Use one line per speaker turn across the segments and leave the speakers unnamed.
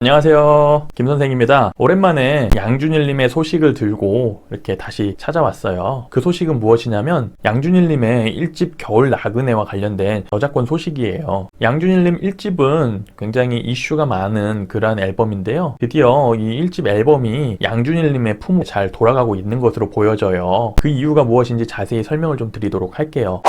안녕하세요, 김선생입니다. 오랜만에 양준일님의 소식을 들고 이렇게 다시 찾아왔어요. 그 소식은 무엇이냐면 양준일님의 1집 겨울 나그네와 관련된 저작권 소식이에요. 양준일님 1집은 굉장히 이슈가 많은 그러한 앨범인데요, 드디어 이 1집 앨범이 양준일님의 품으로 잘 돌아가고 있는 것으로 보여져요. 그 이유가 무엇인지 자세히 설명을 좀 드리도록 할게요.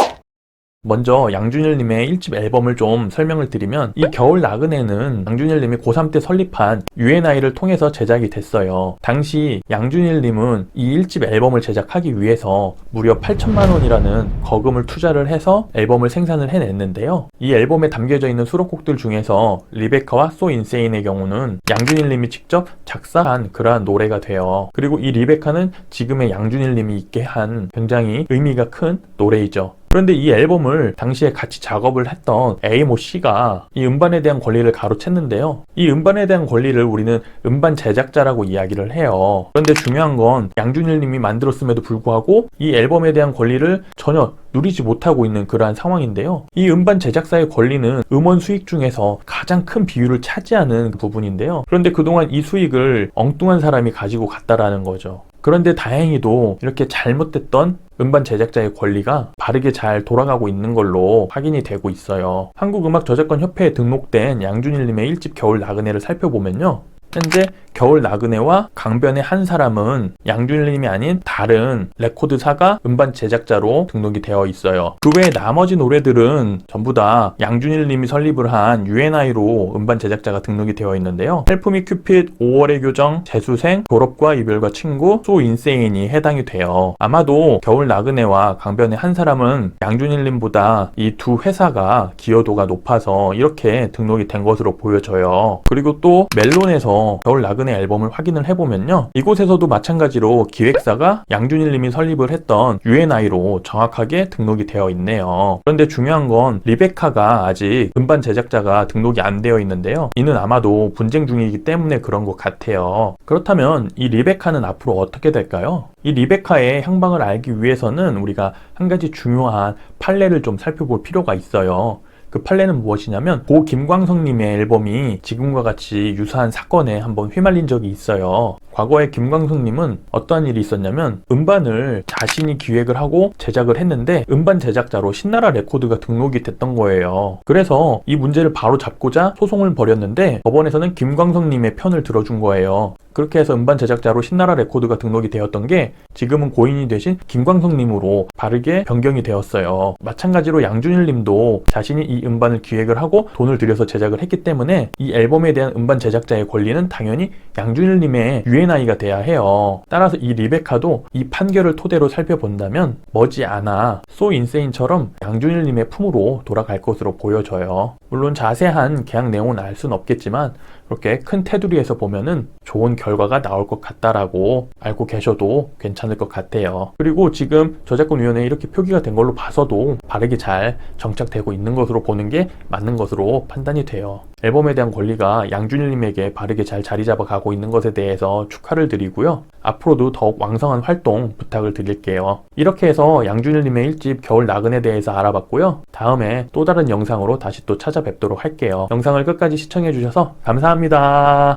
먼저 양준일님의 1집 앨범을 좀 설명을 드리면, 이 겨울 나그네는 양준일님이 고3 때 설립한 UNI를 통해서 제작이 됐어요. 당시 양준일님은 이 1집 앨범을 제작하기 위해서 무려 8천만 원이라는 거금을 투자를 해서 앨범을 생산을 해냈는데요, 이 앨범에 담겨져 있는 수록곡들 중에서 리베카와 So Insane의 경우는 양준일님이 직접 작사한 그러한 노래가 돼요. 그리고 이 리베카는 지금의 양준일님이 있게 한 굉장히 의미가 큰 노래이죠. 그런데 이 앨범을 당시에 같이 작업을 했던 에이모 씨가 이 음반에 대한 권리를 가로챘는데요, 이 음반에 대한 권리를 우리는 음반 제작자라고 이야기를 해요. 그런데 중요한 건 양준일님이 만들었음에도 불구하고 이 앨범에 대한 권리를 전혀 누리지 못하고 있는 그러한 상황인데요, 이 음반 제작사의 권리는 음원 수익 중에서 가장 큰 비율을 차지하는 부분인데요, 그런데 그동안 이 수익을 엉뚱한 사람이 가지고 갔다라는 거죠. 그런데 다행히도 이렇게 잘못됐던 음반 제작자의 권리가 바르게 잘 돌아가고 있는 걸로 확인이 되고 있어요. 한국음악저작권협회에 등록된 양준일님의 1집 겨울 나그네를 살펴보면요, 현재 겨울 나그네와 강변의 한 사람은 양준일님이 아닌 다른 레코드사가 음반 제작자로 등록이 되어 있어요. 그 외에 나머지 노래들은 전부 다 양준일님이 설립을 한 UNI로 음반 제작자가 등록이 되어 있는데요, 헬프미 큐핏, 5월의 교정, 재수생, 졸업과 이별과 친구, So Insane이 해당이 돼요. 아마도 겨울 나그네와 강변의 한 사람은 양준일님보다 이 두 회사가 기여도가 높아서 이렇게 등록이 된 것으로 보여져요. 그리고 또 멜론에서 겨울 나그네 앨범을 확인을 해보면요, 이곳에서도 마찬가지로 기획사가 양준일님이 설립을 했던 UNI로 정확하게 등록이 되어 있네요. 그런데 중요한 건 리베카가 아직 음반 제작자가 등록이 안 되어 있는데요, 이는 아마도 분쟁 중이기 때문에 그런 것 같아요. 그렇다면 이 리베카는 앞으로 어떻게 될까요? 이 리베카의 향방을 알기 위해서는 우리가 한 가지 중요한 판례를 좀 살펴볼 필요가 있어요. 그 판례는 무엇이냐면, 고 김광석님의 앨범이 지금과 같이 유사한 사건에 한번 휘말린 적이 있어요. 과거에 김광석님은 어떠한 일이 있었냐면, 음반을 자신이 기획을 하고 제작을 했는데 음반 제작자로 신나라 레코드가 등록이 됐던 거예요. 그래서 이 문제를 바로 잡고자 소송을 벌였는데 법원에서는 김광석님의 편을 들어준 거예요. 그렇게 해서 음반 제작자로 신나라 레코드가 등록이 되었던 게 지금은 고인이 되신 김광석님으로 바르게 변경이 되었어요. 마찬가지로 양준일님도 자신이 이 음반을 기획을 하고 돈을 들여서 제작을 했기 때문에 이 앨범에 대한 음반 제작자의 권리는 당연히 양준일님의 UNI가 돼야 해요. 따라서 이 리베카도 이 판결을 토대로 살펴본다면 머지않아 So Insane처럼 양준일님의 품으로 돌아갈 것으로 보여져요. 물론 자세한 계약 내용은 알 수는 없겠지만 그렇게 큰 테두리에서 보면은 좋은 결과가 나올 것 같다라고 알고 계셔도 괜찮을 것 같아요. 그리고 지금 저작권위원회에 이렇게 표기가 된 걸로 봐서도 바르게 잘 정착되고 있는 것으로 보는 게 맞는 것으로 판단이 돼요. 앨범에 대한 권리가 양준일님에게 바르게 잘 자리 잡아가고 있는 것에 대해서 축하를 드리고요, 앞으로도 더욱 왕성한 활동 부탁을 드릴게요. 이렇게 해서 양준일님의 1집 겨울 나그네에 대해서 알아봤고요, 다음에 또 다른 영상으로 다시 또 찾아뵙도록 할게요. 영상을 끝까지 시청해주셔서 감사합니다.